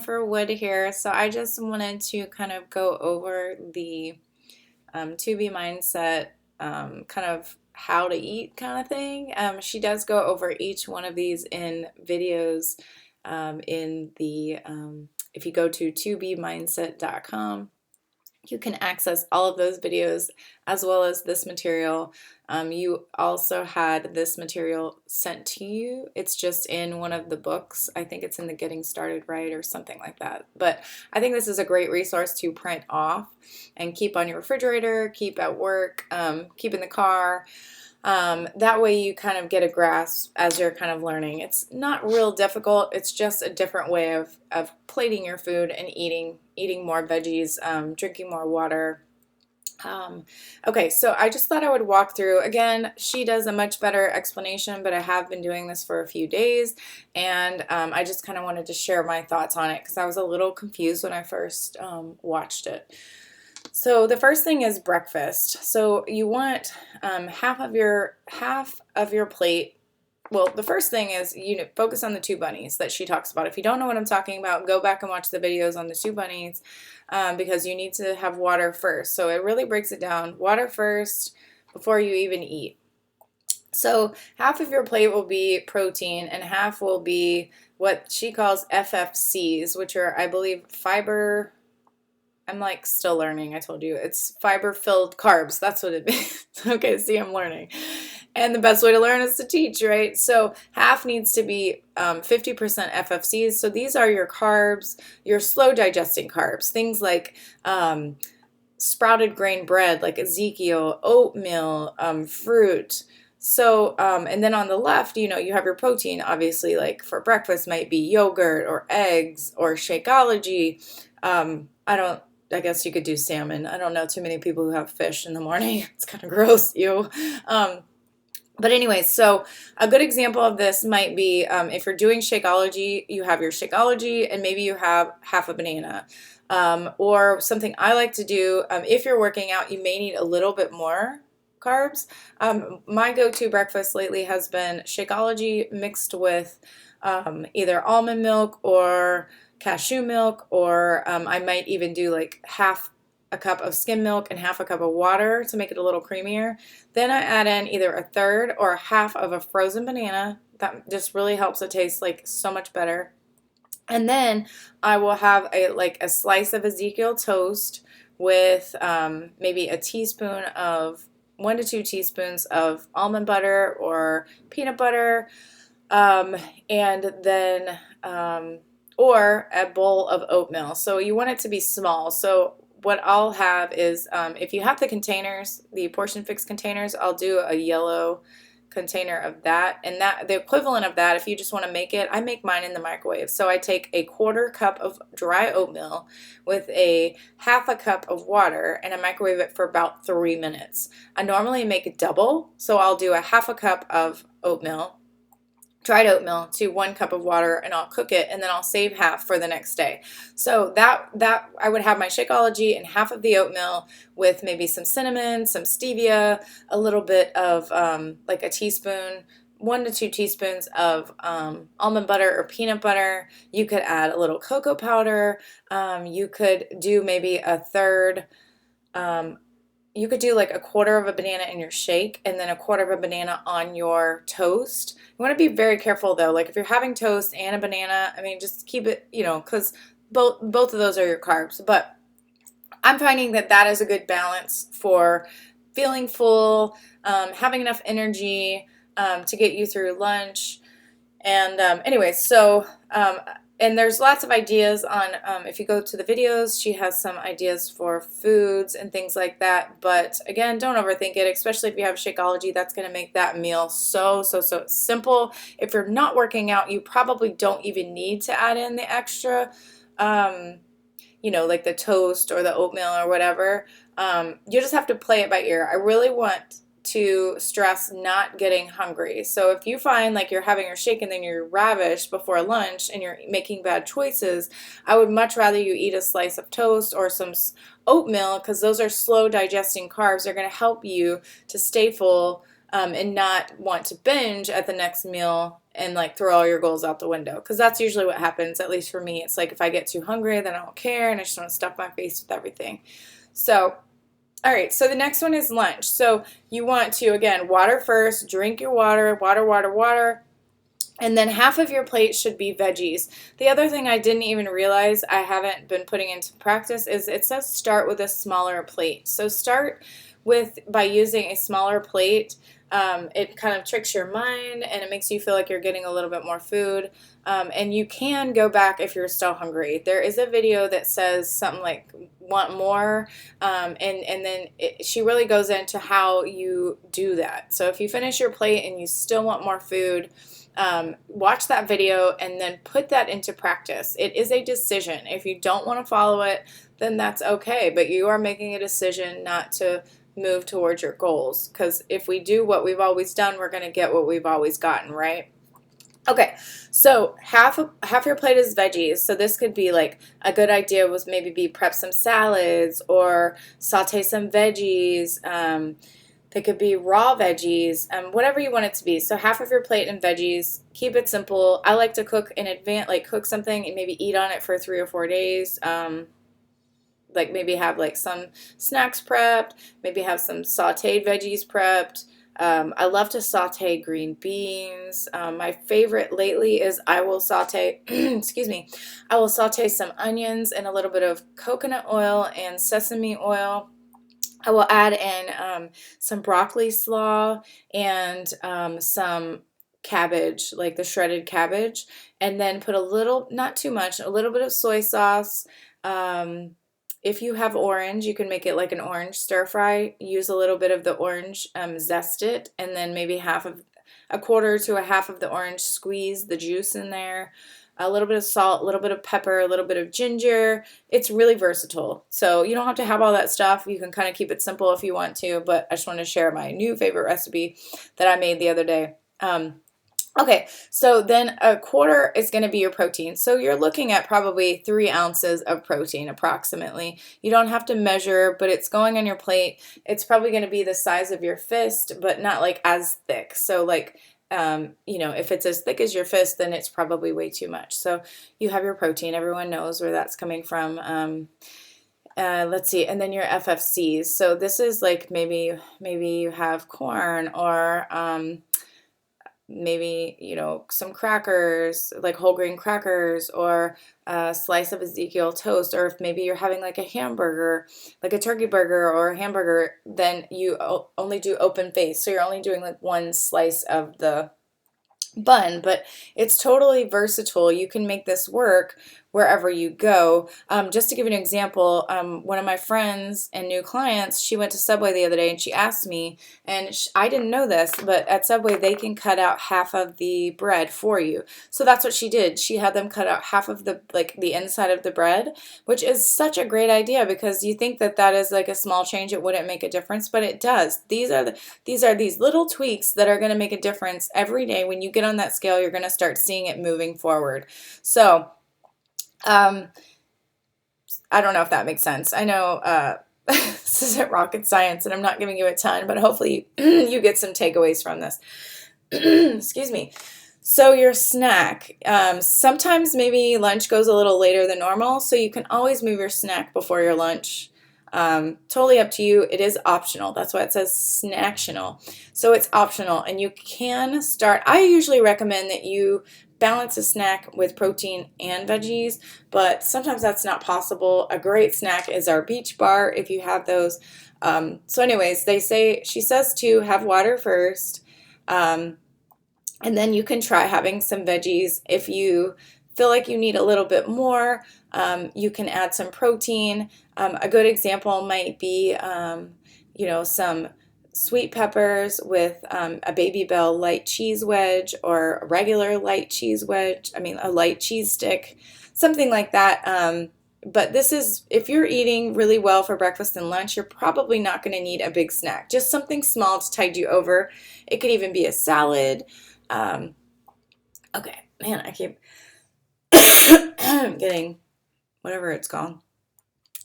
For Wood here. So I just wanted to kind of go over the 2B mindset, kind of how to eat kind of thing. She does go over each one of these in videos in the, if you go to 2bmindset.com, you can access all of those videos as well as this material. You also had this material sent to you. It's just in one of the books. I think it's in the Getting Started Right or something like that. But I think this is a great resource to print off and keep on your refrigerator, keep at work, keep in the car. That way you kind of get a grasp as you're kind of learning. It's not real difficult. It's just a different way of plating your food and eating more veggies, drinking more water. Okay, so I just thought I would walk through. Again, she does a much better explanation, but I have been doing this for a few days, and I just kind of wanted to share my thoughts on it because I was a little confused when I first watched it. So the first thing is breakfast. So you want half of your plate. Well, the first thing is focus on the two bunnies that she talks about. If you don't know what I'm talking about, go back and watch the videos on the two bunnies because you need to have water first. So it really breaks it down. Water first before you even eat. So half of your plate will be protein and half will be what she calls FFCs, which are, I believe, fiber. I'm like still learning. I told you it's fiber-filled carbs. That's what it means. Okay, see, I'm learning. And the best way to learn is to teach, right? So half needs to be 50% FFCs. So these are your carbs, your slow digesting carbs, things like sprouted grain bread, like Ezekiel, oatmeal, fruit. So, and then on the left, you have your protein, obviously, like for breakfast might be yogurt or eggs or Shakeology. I guess you could do salmon. I don't know too many people who have fish in the morning. It's kind of gross, you. But anyway, so a good example of this might be if you're doing Shakeology, you have your Shakeology and maybe you have half a banana. Or something I like to do, if you're working out, you may need a little bit more carbs. My go-to breakfast lately has been Shakeology mixed with either almond milk or cashew milk, or I might even do like half a cup of skim milk and half a cup of water to make it a little creamier. Then I add in either a third or a half of a frozen banana. That just really helps it taste like so much better. And then I will have a slice of Ezekiel toast with maybe a teaspoon of 1 to 2 teaspoons of almond butter or peanut butter, and then or a bowl of oatmeal. So you want it to be small. So what I'll have is, if you have the containers, the Portion Fix containers, I'll do a yellow container of that. And that the equivalent of that, if you just want to make it, I make mine in the microwave. So I take a 1/4 cup of dry oatmeal with a half a cup of water and I microwave it for about 3 minutes. I normally make it double, so I'll do a half a cup of oatmeal, dried oatmeal, to 1 cup of water, and I'll cook it, and then I'll save half for the next day. So that I would have my Shakeology and half of the oatmeal with maybe some cinnamon, some stevia, a little bit of like a teaspoon, 1 to 2 teaspoons of almond butter or peanut butter. You could add a little cocoa powder. You could do maybe a third. You could do like a 1/4 of a banana in your shake and then a 1/4 of a banana on your toast. You want to be very careful though. Like if you're having toast and a banana, I mean, just keep it, because both of those are your carbs. But I'm finding that that is a good balance for feeling full, having enough energy to get you through lunch. And anyway, so and there's lots of ideas on, if you go to the videos, she has some ideas for foods and things like that. But again, don't overthink it, especially if you have Shakeology. That's going to make that meal so simple. If you're not working out, you probably don't even need to add in the extra, like the toast or the oatmeal or whatever. You just have to play it by ear. I really want to stress not getting hungry. So if you find like you're having your shake and then you're ravished before lunch and you're making bad choices, I would much rather you eat a slice of toast or some oatmeal, because those are slow digesting carbs. They're going to help you to stay full and not want to binge at the next meal and like throw all your goals out the window. Because that's usually what happens, at least for me. It's like if I get too hungry, then I don't care and I just want to stuff my face with everything. So, all right, so the next one is lunch. So you want to, again, water first, drink your water, water, water, water. And then half of your plate should be veggies. The other thing I didn't even realize I haven't been putting into practice is it says start with a smaller plate. So start with by using a smaller plate. It kind of tricks your mind and it makes you feel like you're getting a little bit more food. And you can go back if you're still hungry. There is a video that says something like want more, and then she really goes into how you do that. So if you finish your plate and you still want more food, watch that video and then put that into practice. It is a decision. If you don't want to follow it, then that's okay. But you are making a decision not to move towards your goals. Because if we do what we've always done, we're going to get what we've always gotten, right? Okay, so half your plate is veggies. So this could be like a good idea was maybe be prep some salads or saute some veggies. They could be raw veggies, whatever you want it to be. So half of your plate in veggies. Keep it simple. I like to cook in advance, like cook something and maybe eat on it for 3 or 4 days. Like maybe have like some snacks prepped, maybe have some sauteed veggies prepped. I love to saute green beans. My favorite lately is I will saute, excuse me, I will saute some onions and a little bit of coconut oil and sesame oil. I will add in some broccoli slaw and some cabbage, like the shredded cabbage, and then put a little, not too much, a little bit of soy sauce. If you have orange, you can make it like an orange stir fry. Use a little bit of the orange, zest it, and then maybe a quarter to a half of the orange, squeeze the juice in there. A little bit of salt, a little bit of pepper, a little bit of ginger. It's really versatile. So you don't have to have all that stuff. You can kind of keep it simple if you want to, but I just want to share my new favorite recipe that I made the other day. Okay, so then a quarter is going to be your protein. So you're looking at probably 3 ounces of protein approximately. You don't have to measure, but it's going on your plate. It's probably going to be the size of your fist, but not like as thick. So like, if it's as thick as your fist, then it's probably way too much. So you have your protein. Everyone knows where that's coming from. Let's see, and then your FFCs. So this is like maybe you have corn or maybe, some crackers, like whole grain crackers, or a slice of Ezekiel toast, or if maybe you're having like a hamburger, like a turkey burger or a hamburger, then you only do open face. So you're only doing like one slice of the bun, but it's totally versatile. You can make this work wherever you go. Just to give you an example, one of my friends and new clients, she went to Subway the other day and she asked me, and I didn't know this, but at Subway they can cut out half of the bread for you. So that's what she did. She had them cut out half of the inside of the bread, which is such a great idea because you think that is like a small change, it wouldn't make a difference, but it does. These are these little tweaks that are going to make a difference every day. When you get on that scale, you're going to start seeing it moving forward. So I don't know if that makes sense. I know this isn't rocket science and I'm not giving you a ton, but hopefully you get some takeaways from this. Excuse me. So your snack, sometimes maybe lunch goes a little later than normal, so you can always move your snack before your lunch. Totally up to you. It is optional. That's why it says snacktional. So it's optional and you can start. I usually recommend that you balance a snack with protein and veggies, but sometimes that's not possible. A great snack is our Beach Bar if you have those. So anyways, she says to have water first, and then you can try having some veggies. If you feel like you need a little bit more, you can add some protein. A good example might be, some sweet peppers with a Baby Bell light cheese wedge or a regular light cheese wedge. A light cheese stick, something like that. But this is, if you're eating really well for breakfast and lunch, you're probably not going to need a big snack. Just something small to tide you over. It could even be a salad. Okay, man, I keep getting whatever it's called.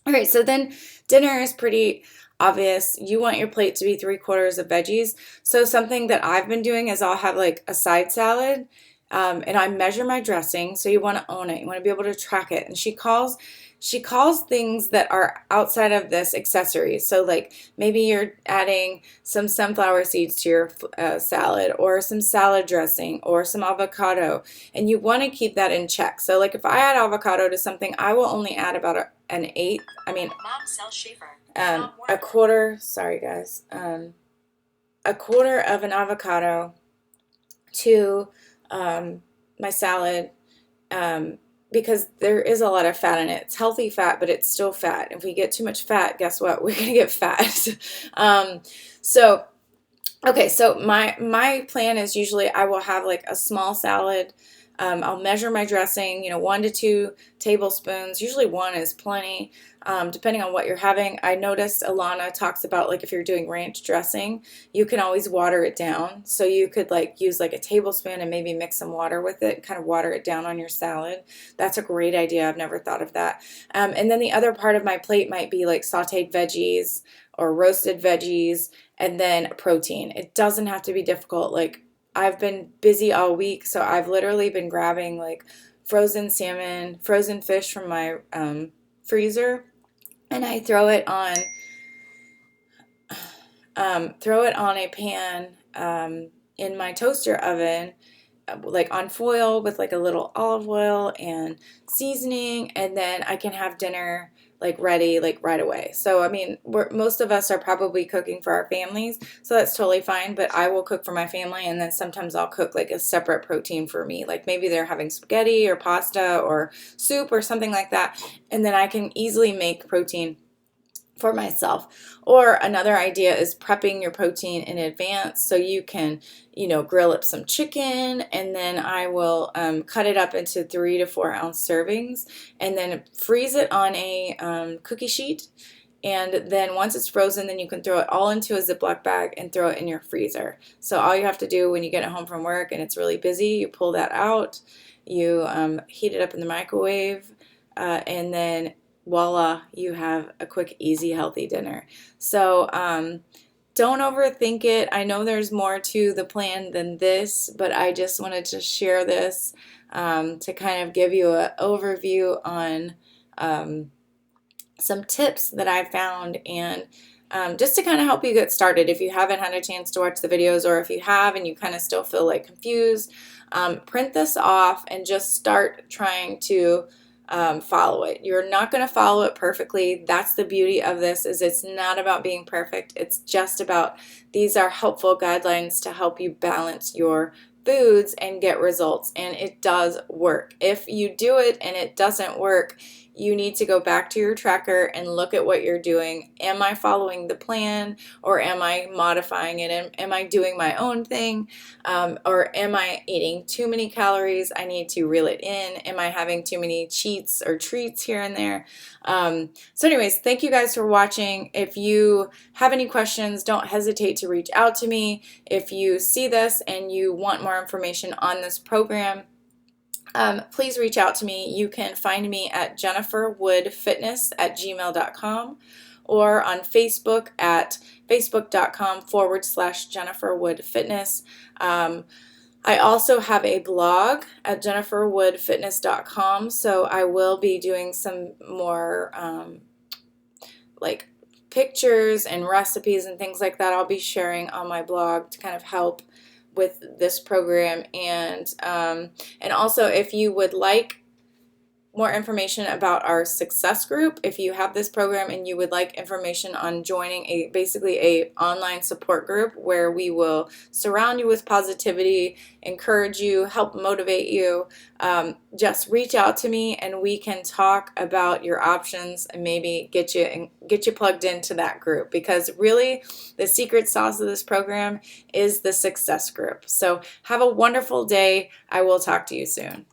All right, so then dinner is pretty obvious. You want your plate to be 3/4 of veggies. So something that I've been doing is I'll have like a side salad, and I measure my dressing. So you want to own it. You want to be able to track it. And she calls things that are outside of this accessories. So like maybe you're adding some sunflower seeds to your salad, or some salad dressing, or some avocado, and you want to keep that in check. So like if I add avocado to something, I will only add about an eighth. I mean, a quarter. Sorry guys. A quarter of an avocado to my salad, because there is a lot of fat in it. It's healthy fat, but it's still fat. If we get too much fat, guess what? We're gonna get fat. So okay, so my plan is usually I will have like a small salad. I'll measure my dressing, 1 to 2 tablespoons. Usually one is plenty, depending on what you're having. I noticed Alana talks about like if you're doing ranch dressing, you can always water it down. So you could like use like a tablespoon and maybe mix some water with it, kind of water it down on your salad. That's a great idea. I've never thought of that. And then the other part of my plate might be like sauteed veggies or roasted veggies, and then protein. It doesn't have to be difficult. Like I've been busy all week, so I've literally been grabbing like frozen salmon, frozen fish from my freezer, and I throw it on a pan in my toaster oven, like on foil with like a little olive oil and seasoning, and then I can have dinner like ready like right away. So I mean, most of us are probably cooking for our families, so that's totally fine, but I will cook for my family, and then sometimes I'll cook like a separate protein for me. Like maybe they're having spaghetti or pasta or soup or something like that, and then I can easily make protein for myself. Or another idea is prepping your protein in advance, so you can, grill up some chicken, and then I will cut it up into 3 to 4 ounce servings, and then freeze it on a cookie sheet. And then once it's frozen, then you can throw it all into a Ziploc bag and throw it in your freezer. So all you have to do when you get home from work and it's really busy, you pull that out, you heat it up in the microwave, and then voila, you have a quick, easy, healthy dinner. So don't overthink it. I know there's more to the plan than this, but I just wanted to share this to kind of give you an overview on some tips that I found, and just to kind of help you get started if you haven't had a chance to watch the videos, or if you have and you kind of still feel like confused. Print this off and just start trying to follow it. You're not going to follow it perfectly. That's the beauty of this, is it's not about being perfect. It's just about, these are helpful guidelines to help you balance your foods and get results. And it does work. If you do it and it doesn't work, you need to go back to your tracker and look at what you're doing. Am I following the plan, or am I modifying it? Am I doing my own thing? Or am I eating too many calories? I need to reel it in. Am I having too many cheats or treats here and there? So anyways, thank you guys for watching. If you have any questions, don't hesitate to reach out to me. If you see this and you want more information on this program, please reach out to me. You can find me at jenniferwoodfitness@gmail.com, or on Facebook at facebook.com/jenniferwoodfitness. I also have a blog at jenniferwoodfitness.com, so I will be doing some more like pictures and recipes and things like that I'll be sharing on my blog to kind of help with this program. And also, if you would like more information about our success group, if you have this program and you would like information on joining basically a online support group where we will surround you with positivity, encourage you, help motivate you, just reach out to me and we can talk about your options and maybe get you plugged into that group, because really the secret sauce of this program is the success group. So have a wonderful day. I will talk to you soon.